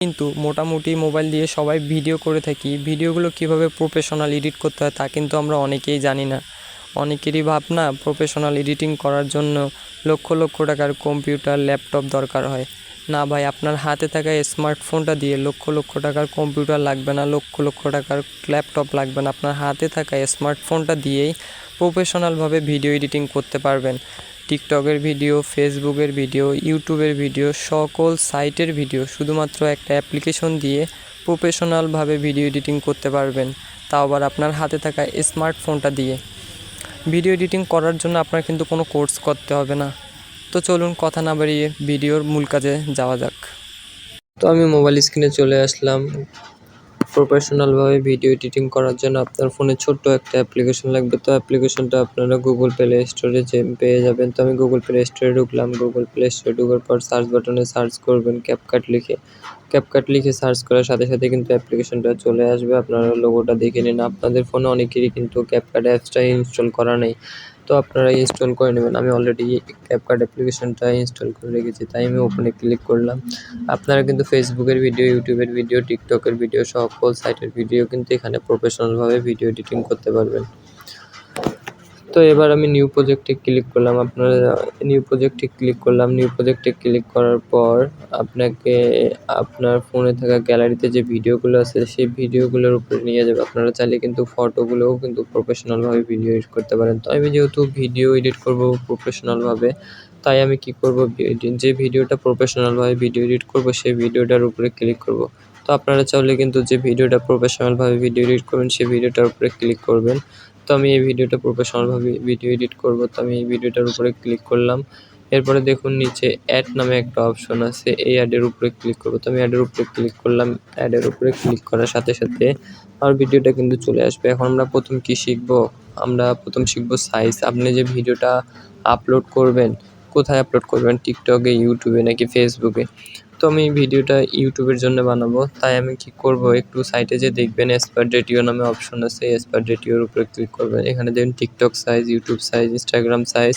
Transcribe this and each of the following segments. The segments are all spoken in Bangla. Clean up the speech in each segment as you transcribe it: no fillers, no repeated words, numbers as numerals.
কিন্তু মোটামুটি মোবাইল দিয়ে সবাই ভিডিও করে থাকি। ভিডিওগুলো কিভাবে প্রফেশনাল এডিট করতে হয় তা কিন্তু আমরা অনেকেই জানি না। অনেকেরই ভাবনা প্রফেশনাল এডিটিং করার জন্য লক্ষ লক্ষ টাকার কম্পিউটার, ল্যাপটপ দরকার হয়। না ভাই, আপনার হাতে থাকা স্মার্টফোনটা দিয়ে লক্ষ লক্ষ টাকার কম্পিউটার লাগবে না, লক্ষ লক্ষ টাকার ল্যাপটপ লাগবে না। আপনার হাতে থাকা স্মার্টফোনটা দিয়েই প্রফেশনালভাবে ভিডিও এডিটিং করতে পারবেন। টিকটকের ভিডিও, ফেসবুকের ভিডিও, ইউটিউবের ভিডিও, সকল সাইটের ভিডিও শুধুমাত্র একটা অ্যাপ্লিকেশন দিয়ে প্রফেশনালভাবে ভিডিও এডিটিং করতে পারবেন, তাও আবার আপনার হাতে থাকা স্মার্টফোনটা দিয়ে। ভিডিও এডিটিং করার জন্য আপনার কিন্তু কোনো কোর্স করতে হবে না। তো চলুন কথা না বাড়িয়ে ভিডিওর মূল কাজে যাওয়া যাক। তো আমি মোবাইল স্ক্রিনে চলে আসলাম। প্রফেশনালভাবে ভিডিও এডিটিং করার জন্য আপনার ফোনে ছোট্ট একটা অ্যাপ্লিকেশন লাগবে। তো অ্যাপ্লিকেশনটা আপনারা গুগল প্লে স্টোরে পেয়ে যাবেন। তো আমি গুগল প্লে স্টোরে ঢুকলাম। গুগল প্লে স্টোরে ঢোকার পর সার্চ বাটনে সার্চ করবেন ক্যাপকাট লিখে। ক্যাপকাট লিখে সার্চ করার সাথে সাথে কিন্তু অ্যাপ্লিকেশনটা চলে আসবে। আপনারা লোগোটা দেখে নিন। আপনাদের ফোনে অনেকেরই কিন্তু ক্যাপকাট অ্যাপসটা ইনস্টল করা নেই, তো আপনারা ইনস্টল করে নেবেন। আমি অলরেডি ক্যাপকাট অ্যাপ্লিকেশনটা ইনস্টল করে রেখেছি, তাই আমি ওপেনে ক্লিক করলাম। আপনারা কিন্তু ফেসবুকের ভিডিও, ইউটিউবের ভিডিও, টিকটকের ভিডিও, সকল সাইটের ভিডিও কিন্তু এখানে প্রফেশনালভাবে ভিডিও এডিটিং করতে পারবেন। তো এবার আমি নিউ প্রজেক্টে ক্লিক করলাম। আপনারা নিউ প্রজেক্টে ক্লিক করলাম। নিউ প্রজেক্টে ক্লিক করার পর আপনাকে আপনার ফোনে থাকা গ্যালারিতে যে ভিডিওগুলো আছে সেই ভিডিওগুলোর উপরে নিয়ে যাবে। আপনারা চাইলে কিন্তু ফটোগুলোও কিন্তু প্রফেশনালভাবে ভিডিও এডিট করতে পারেন। তো আমি যেহেতু ভিডিও এডিট করব প্রফেশনালভাবে, তাই আমি কি করব, যে ভিডিওটা প্রফেশনালভাবে ভিডিও এডিট করব সেই ভিডিওটার উপরে ক্লিক করব। তো আপনারা চাইলে কিন্তু যে ভিডিওটা প্রফেশনালভাবে ভিডিও এডিট করবেন সেই ভিডিওটার উপরে ক্লিক করবেন। তো আমি এই ভিডিওটা প্রফেশনালভাবে ভিডিও এডিট করব, তো আমি এই ভিডিওটার উপরে ক্লিক করলাম। এরপরে দেখুন নিচে অ্যাড নামে একটা অপশন আছে, এই অ্যাডের উপরে ক্লিক করব। তো আমি অ্যাডের উপরে ক্লিক করলাম। অ্যাডের উপরে ক্লিক করার সাথে সাথে আমার ভিডিওটা কিন্তু চলে আসবে। এখন আমরা প্রথম কি শিখব? আমরা প্রথম শিখব সাইজ। আপনি যে ভিডিওটা আপলোড করবেন, কোথায় আপলোড করবেন? টিকটকে, ইউটিউবে নাকি ফেসবুকে? তো আমি ভিডিওটা ইউটিউবের জন্য বানাবো, তাই আমি কি করব, একটু সাইটে যে দেখবেন স্পার্ট রেটিও নামে অপশন আছে, স্পার্ট রেটিওর উপরে ক্লিক করবেন। এখানে দেখবেন TikTok size, YouTube size, Instagram size,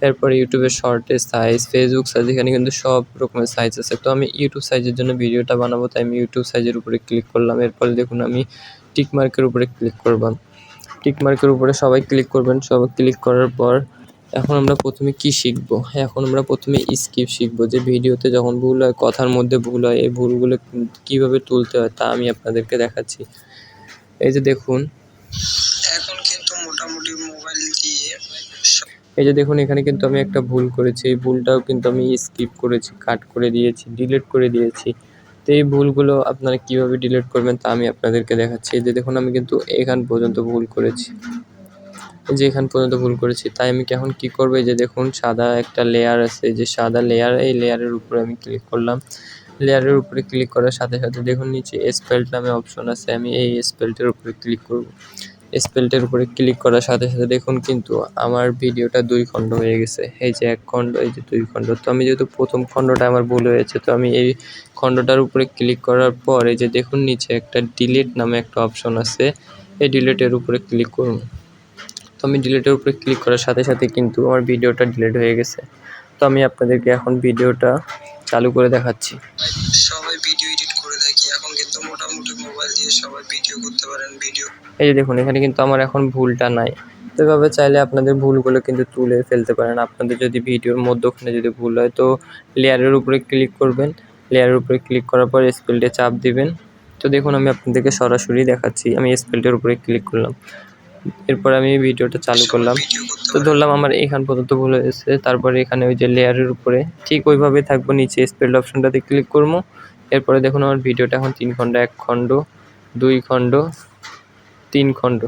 এরপরে ইউটিউবের শর্টের সাইজ, ফেসবুক সাইজ, এখানে কিন্তু সব রকমের সাইজ আছে। তো আমি ইউটিউব সাইজের জন্য ভিডিওটা বানাবো, তাই আমি ইউটিউব সাইজের উপরে ক্লিক করলাম। এরপরে দেখুন আমি টিক মার্কের উপরে ক্লিক করব। টিক মার্কের উপরে সবাই ক্লিক করবেন। সবাই ক্লিক করার পর এখন আমরা প্রথমে কি শিখব? এখন আমরা প্রথমে স্কিপ শিখব, যে ভিডিওতে যখন ভুল হয়, কথার মধ্যে ভুল হয়, এই ভুলগুলো কীভাবে তুলতে হয় তা আমি আপনাদেরকে দেখাচ্ছি। এই যে দেখুন, এখন কিন্তু মোটামুটি মোবাইল দিয়ে এই যে দেখুন, এখানে কিন্তু আমি একটা ভুল করেছি। এই ভুলটাও কিন্তু আমি স্কিপ করেছি, কাট করে দিয়েছি, ডিলিট করে দিয়েছি। তো এই ভুলগুলো আপনারা কীভাবে ডিলিট করবেন তা আমি আপনাদেরকে দেখাচ্ছি। এই যে দেখুন, আমি কিন্তু এখান পর্যন্ত ভুল করেছি, যে এখান পর্যন্ত ভুল করেছি। তাই আমি এখন কি করব, এই যে দেখুন সাদা একটা লেয়ার আছে, যে সাদা লেয়ার, এই লেয়ারের উপরে আমি ক্লিক করলাম। লেয়ারের উপরে ক্লিক করার সাথে সাথে দেখুন নিচে স্পেল্ট নামে অপশন আছে, আমি এই স্পেল্টের উপরে ক্লিক করব। স্পেল্টের উপরে ক্লিক করার সাথে সাথে দেখুন কিন্তু আমার ভিডিওটা 2 খণ্ড হয়ে গেছে। এই যে 1 খণ্ড, এই যে 2 খণ্ড। তো আমি যেহেতু প্রথম খণ্ডটা আমার ভুল হয়েছে, তো আমি এই খণ্ডটার উপরে ক্লিক করার পর এই যে দেখুন নিচে একটা ডিলিট নামে একটা অপশন আছে, এই ডিলিটের উপরে ক্লিক করুন। তো আমি ডিলিটের উপরে ক্লিক করার সাথে সাথে কিন্তু আমার ভিডিওটা ডিলিট হয়ে গেছে। তো আমি আপনাদেরকে এখন ভিডিওটা চালু করে দেখাচ্ছি। সবাই ভিডিও এডিট করে থাকি, এখন কিন্তু মোটামুটি মোবাইল দিয়ে সবাই ভিডিও করতে পারেন। এই যে দেখুন, এখানে কিন্তু আমার এখন ভুলটা নাই। তো এভাবে চাইলে আপনাদের ভুলগুলো কিন্তু তুলে ফেলতে পারেন। আপনাদের যদি ভিডিওর মধ্যখানে যদি ভুল হয়, তো লেয়ারের উপরে ক্লিক করবেন। লেয়ারের উপরে ক্লিক করার পর স্পেলটে চাপ দিবেন। তো দেখুন, আমি আপনাদেরকে সরাসরি দেখাচ্ছি। আমি স্পেলটের উপরে ক্লিক করলাম। এরপর আমি ভিডিওটা চালু করলাম। তো ধরলাম আমার এখান পর্যন্ত ভুল হয়েছে। তারপরে এখানে ওই যে লেয়ারের উপরে ঠিক ওইভাবে থাকবো, নিচে স্পেল অপশনটাতে ক্লিক করবো। এরপরে দেখুন আমার ভিডিওটা এখন 3 খণ্ড, 1 খণ্ড, 2 খণ্ড, 3 খণ্ড।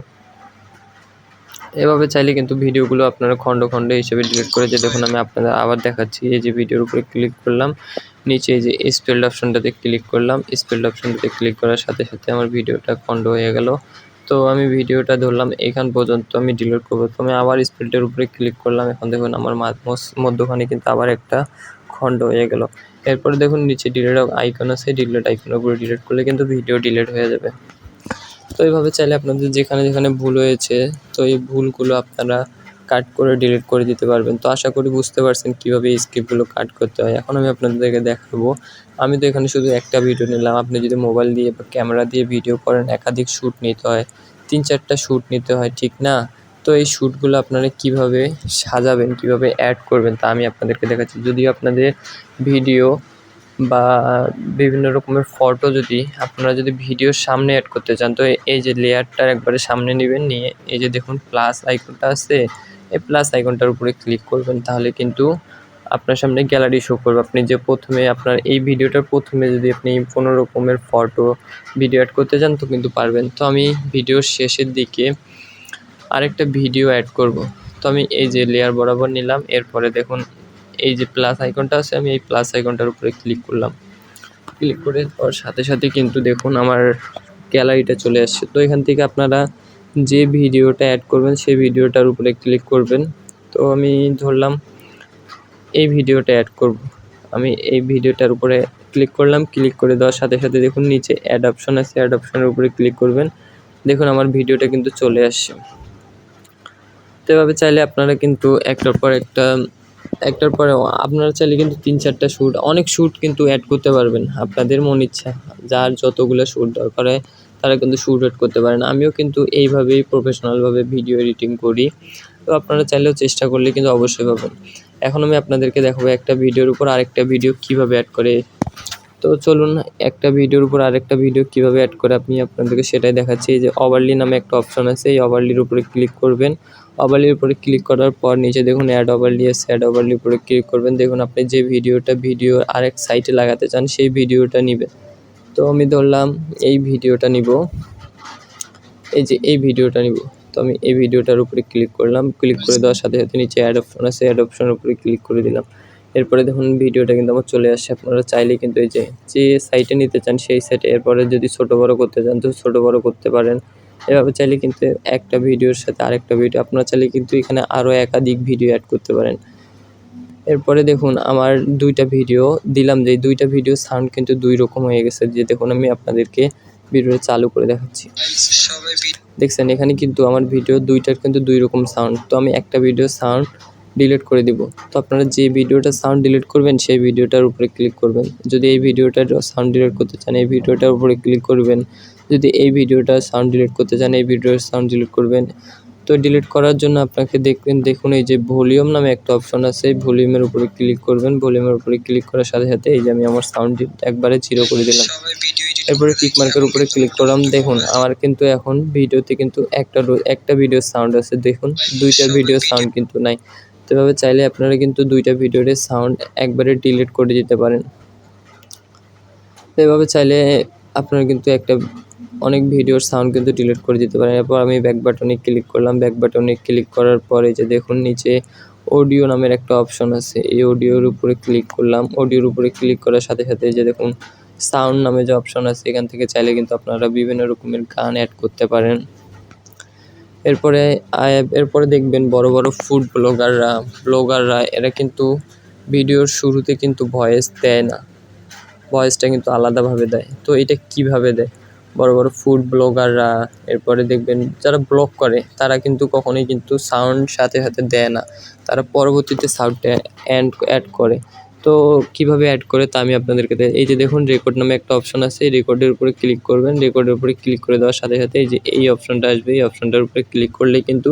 এভাবে চাইলে কিন্তু ভিডিওগুলো আপনারা খণ্ড খণ্ড হিসেবে ডিলিট করে, যে দেখুন আমি আপনাদের আবার দেখাচ্ছি। এই যে ভিডিওর উপরে ক্লিক করলাম, নিচে এই যে স্পেল্ড অপশনটাতে ক্লিক করলাম। স্পেল্ড অপশনটাতে ক্লিক করার সাথে সাথে আমার ভিডিওটা খণ্ড হয়ে গেল। তো আমি ভিডিওটা ধরলাম এখান পর্যন্ত আমি ডিলিট করবো, তো আমি আবার স্পেল্টের উপরে ক্লিক করলাম। এখন দেখুন আমার মধ্যখানে কিন্তু আবার একটা খণ্ড হয়ে গেল। এরপরে দেখুন নিচে ডিলিট আইকন আছে, ডিলিট আইকনের উপরে ডিলিট করলে কিন্তু ভিডিও ডিলিট হয়ে যাবে। তো এইভাবে চাইলে আপনাদের যেখানে যেখানে ভুল হয়েছে, তো এই ভুলগুলো আপনারা কাট করে ডিলিট করে দিতে পারবেন। তো আশা করি বুঝতে পারছেন কীভাবে এই স্ক্রিপ্টগুলো কাট করতে হয়। এখন আমি আপনাদেরকে দেখাবো। আমি তো এখানে শুধু একটা ভিডিও নিলাম। আপনি যদি মোবাইল দিয়ে বা ক্যামেরা দিয়ে ভিডিও করেন, একাধিক শ্যুট নিতে হয়, 3-4টা শ্যুট নিতে হয়, ঠিক না? তো এই শ্যুটগুলো আপনারা কীভাবে সাজাবেন, কীভাবে অ্যাড করবেন তা আমি আপনাদেরকে দেখাচ্ছি। যদিও আপনাদের ভিডিও বা বিভিন্ন রকমের ফটো যদি আপনারা যদি ভিডিওর সামনে অ্যাড করতে চান, তো এই যে লেয়ারটার একবারে সামনে নেবেন, নিয়ে এই যে দেখুন প্লাস আইকনটা আছে, এই প্লাস আইকনটার উপরে ক্লিক করবেন। তাহলে কিন্তু আপনার সামনে গ্যালারি শো করবে। আপনি যে প্রথমে আপনার এই ভিডিওটার প্রথমে যদি আপনি কোনো রকমের ফটো ভিডিও অ্যাড করতে চান তো কিন্তু পারবেন। তো আমি ভিডিওর শেষের দিকে আরেকটা ভিডিও অ্যাড করব। তো আমি এই যে লেয়ার বরাবর নিলাম, এরপরে দেখুন এই যে প্লাস আইকনটা আছে, আমি এই প্লাস আইকনটার উপরে ক্লিক করলাম। ক্লিক করে ওর সাথে সাথে কিন্তু দেখুন আমার গ্যালারিটা চলে আসছে। তো এখান থেকে আপনারা যে ভিডিওটা অ্যাড করবেন সেই ভিডিওটার উপরে ক্লিক করবেন। তো আমি ধরলাম এই ভিডিওটা অ্যাড করব। আমি এই ভিডিওটার উপরে ক্লিক করলাম। ক্লিক করে দেওয়ার সাথে সাথে দেখুন নিচে অ্যাড অপশন আছে, অ্যাড অপশনের উপরে ক্লিক করবেন। দেখুন আমার ভিডিওটা কিন্তু চলে আসছে। তো এভাবে চাইলে আপনারা কিন্তু একটার পর আপনারা চাইলে কিন্তু 3-4টা শ্যুট, অনেক শ্যুট কিন্তু অ্যাড করতে পারবেন। আপনাদের মন ইচ্ছা যার যতগুলো শ্যুট দরকার হয় তারা কিন্তু শ্যুট অ্যাড করতে পারেন। আমিও কিন্তু এইভাবেই প্রফেশনালভাবে ভিডিও এডিটিং করি। তো আপনারা চাইলেও চেষ্টা করলে কিন্তু অবশ্যই পাবেন। এখন আমি আপনাদেরকে দেখাবো একটা ভিডিওর উপর আরেকটা ভিডিও কীভাবে অ্যাড করে। তো চলুন একটা ভিডিওর উপর আরেকটা ভিডিও কীভাবে অ্যাড করে আমি আপনাদেরকে সেটাই দেখাচ্ছি। এই যে ওভারলি নামে একটা অপশন আছে, এই ওভারলির উপরে ক্লিক করবেন। ওভারলির উপরে ক্লিক করার পর নিচে দেখুন অ্যাড ওভারলি আছে, অ্যাড ওভারলির উপরে ক্লিক করবেন। দেখুন আপনি যে ভিডিও আরেক সাইটে লাগাতে চান সেই ভিডিওটা নিবেন। তো আমি ধরলাম এই ভিডিওটা নিব, এই যে এই ভিডিওটা নিব। তো আমি এই ভিডিওটার উপরে ক্লিক করলাম। ক্লিক করে দেওয়ার সাথে সাথে নিচে অ্যাড অপশন আছে, অ্যাড অপশনের উপরে ক্লিক করে দিলাম। এরপরে দেখুন ভিডিওটা কিন্তু আমার চলে আসছে। আপনারা চাইলে কিন্তু এই যে সাইটে নিতে চান সেই সাইটে, এরপরে যদি ছোটো বড়ো করতে চান তো ছোটো বড়ো করতে পারেন। এভাবে চাইলে কিন্তু একটা ভিডিওর সাথে আরেকটা ভিডিও, আপনারা চাইলে কিন্তু এখানে আরও একাধিক ভিডিও অ্যাড করতে পারেন। এরপরে দেখুন আমার 2টা ভিডিও দিলাম, যে 2টা ভিডিও সাউন্ড কিন্তু 2 রকম হয়ে গেছে। যে দেখুন আমি আপনাদেরকে ভিডিওটা চালু করে দেখাচ্ছি। দেখছেন এখানে কিন্তু আমার ভিডিও 2টার কিন্তু 2 রকম সাউন্ড। তো আমি একটা ভিডিও সাউন্ড ডিলিট করে দিব। তো আপনারা যে ভিডিওটা সাউন্ড ডিলিট করবেন সেই ভিডিওটার উপরে ক্লিক করবেন। যদি এই ভিডিওটার সাউন্ড ডিলিট করতে চান এই ভিডিওটার উপরে ক্লিক করবেন। যদি এই ভিডিওটার সাউন্ড ডিলিট করতে চান এই ভিডিওর সাউন্ড ডিলিট করবেন। তো ডিলিট করার জন্য আপনাকে দেখুন এই যে ভলিউম নামে একটা অপশন আছে, এই ভলিউমের উপরে ক্লিক করবেন। ভলিউমের উপরে ক্লিক করার সাথে সাথে এই যে আমি আমার সাউন্ড একবারে 0 করে দিলাম। এরপরে টিক মার্কের উপরে ক্লিক করলাম। দেখুন আমার কিন্তু এখন ভিডিওতে কিন্তু একটা ভিডিওর সাউন্ড আছে, দেখুন 2টা ভিডিওর সাউন্ড কিন্তু নাই। তো এভাবে চাইলে আপনারা কিন্তু 2টা ভিডিওর সাউন্ড একবারে ডিলিট করে দিতে পারেন। তো এভাবে চাইলে আপনারা কিন্তু অনেক ভিডিওর সাউন্ড কিন্তু ডিলিট করে দিতে পারেন। এরপর আমি ব্যাক বাটনে ক্লিক করলাম। ব্যাক বাটনে ক্লিক করার পরে যে দেখুন নিচে অডিও নামের একটা অপশন আছে, এই অডিওর উপরে ক্লিক করলাম। অডিওর উপরে ক্লিক করার সাথে সাথে যে দেখুন সাউন্ড নামে যে অপশন আছে, এখান থেকে চাইলে কিন্তু আপনারা বিভিন্ন রকমের গান অ্যাড করতে পারেন। এরপরে দেখবেন বড় বড় ফুড ব্লগাররা এরা কিন্তু ভিডিওর শুরুতে কিন্তু ভয়েস দেয় না, ভয়েসটা কিন্তু আলাদাভাবে দেয়। তো এটা কিভাবে দেয়? বড় বড় ফুড ব্লগাররা, এরপরে দেখবেন যারা ব্লগ করে তারা কিন্তু কখনোই কিন্তু সাউন্ড সাথে সাথে দেয় না, তারা পরবর্তীতে সাউন্ডটা অ্যাড করে। তো কিভাবে অ্যাড করে তা আমি আপনাদেরকে এই যে দেখুন রেকর্ড নামে একটা অপশন আছে, এই রেকর্ডের উপরে ক্লিক করবেন। রেকর্ডের উপরে ক্লিক করে দেওয়ার সাথে সাথে এই যে এই অপশনটা আসবে, এই অপশনটার উপরে ক্লিক করলে কিন্তু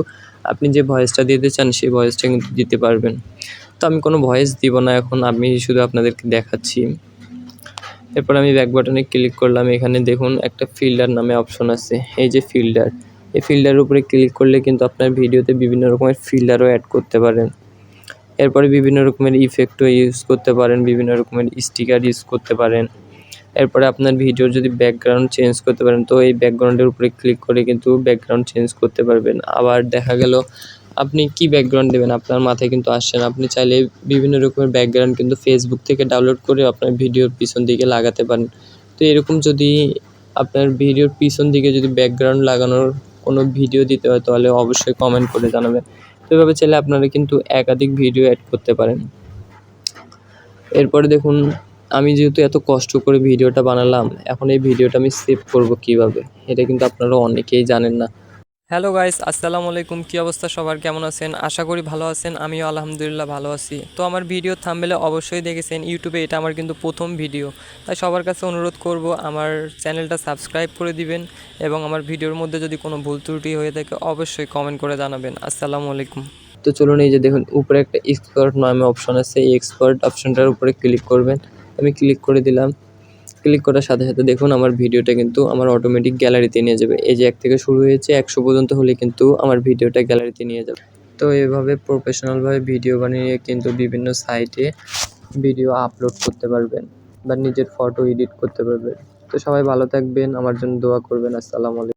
আপনি যে ভয়েসটা দিতে চান সেই ভয়েসটা কিন্তু দিতে পারবেন। তো আমি কোনো ভয়েস দিব না এখন, আমি শুধু আপনাদেরকে দেখাচ্ছি। এরপর আমি ব্যাক বাটনে ক্লিক করলাম। এখানে দেখুন একটা ফিল্টার নামে অপশন আছে, এই যে ফিল্টার, এই ফিল্টারের উপরে ক্লিক করলে কিন্তু আপনার ভিডিওতে বিভিন্ন রকমের ফিল্টারও অ্যাড করতে পারেন। এরপরে বিভিন্ন রকমের ইফেক্টও ইউজ করতে পারেন, বিভিন্ন রকমের স্টিকার ইউজ করতে পারেন। এরপরে আপনার ভিডিওর যদি ব্যাকগ্রাউন্ড চেঞ্জ করতে পারেন তো এই ব্যাকগ্রাউন্ডের উপরে ক্লিক করে কিন্তু ব্যাকগ্রাউন্ড চেঞ্জ করতে পারবেন। আবার দেখা গেল আপনি কি ব্যাকগ্রাউন্ড দেবেন আপনার মাথায় কিন্তু আসছে না, আপনি চাইলে বিভিন্ন রকমের ব্যাকগ্রাউন্ড কিন্তু ফেসবুক থেকে ডাউনলোড করে আপনার ভিডিওর পিছন দিকে লাগাতে পারেন। তো এরকম যদি আপনার ভিডিওর পিছন দিকে যদি ব্যাকগ্রাউন্ড লাগানোর কোনো ভিডিও দিতে হয় তাহলে অবশ্যই কমেন্ট করে জানাবেন। তো এভাবে চাইলে আপনারা কিন্তু একাধিক ভিডিও অ্যাড করতে পারেন। এরপরে দেখুন আমি যেহেতু এত কষ্ট করে ভিডিওটা বানালাম, এখন এই ভিডিওটা আমি সেভ করব কিভাবে, এটা কিন্তু আপনারা অনেকেই জানেন না। হ্যালো গাইস, আসসালামু আলাইকুম। কী অবস্থা সবার, কেমন আছেন? আশা করি ভালো আছেন। আমিও আলহামদুলিল্লাহ ভালো আছি। তো আমার ভিডিও থাম্বনেলে অবশ্যই দেখেছেন ইউটিউবে এটা আমার কিন্তু প্রথম ভিডিও। তাই সবার কাছে অনুরোধ করব আমার চ্যানেলটা সাবস্ক্রাইব করে দিবেন এবং আমার ভিডিওর মধ্যে যদি কোনো ভুল ত্রুটি হয়ে থাকে অবশ্যই কমেন্ট করে জানাবেন। আসসালামু আলাইকুম। তো চলুন, এই যে দেখুন উপরে একটা এক্সপার্ট নামে অপশন আছে, এই এক্সপার্ট অপশনটার উপরে ক্লিক করবেন। আমি ক্লিক করে দিলাম। ক্লিক করার সাথে সাথে দেখুন আমার ভিডিওটা কিন্তু আমার অটোমেটিক গ্যালারিতে নিয়ে যাবে। এই যে 1 থেকে শুরু হয়েছে 100 পর্যন্ত হলে কিন্তু আমার ভিডিওটা গ্যালারিতে নিয়ে যাবে। তো এভাবে প্রফেশনালভাবে ভিডিও বানিয়ে কিন্তু বিভিন্ন সাইটে ভিডিও আপলোড করতে পারবেন বা নিজের ফটো এডিট করতে পারবেন। তো সবাই ভালো থাকবেন, আমার জন্য দোয়া করবেন। আসসালামু আলাইকুম।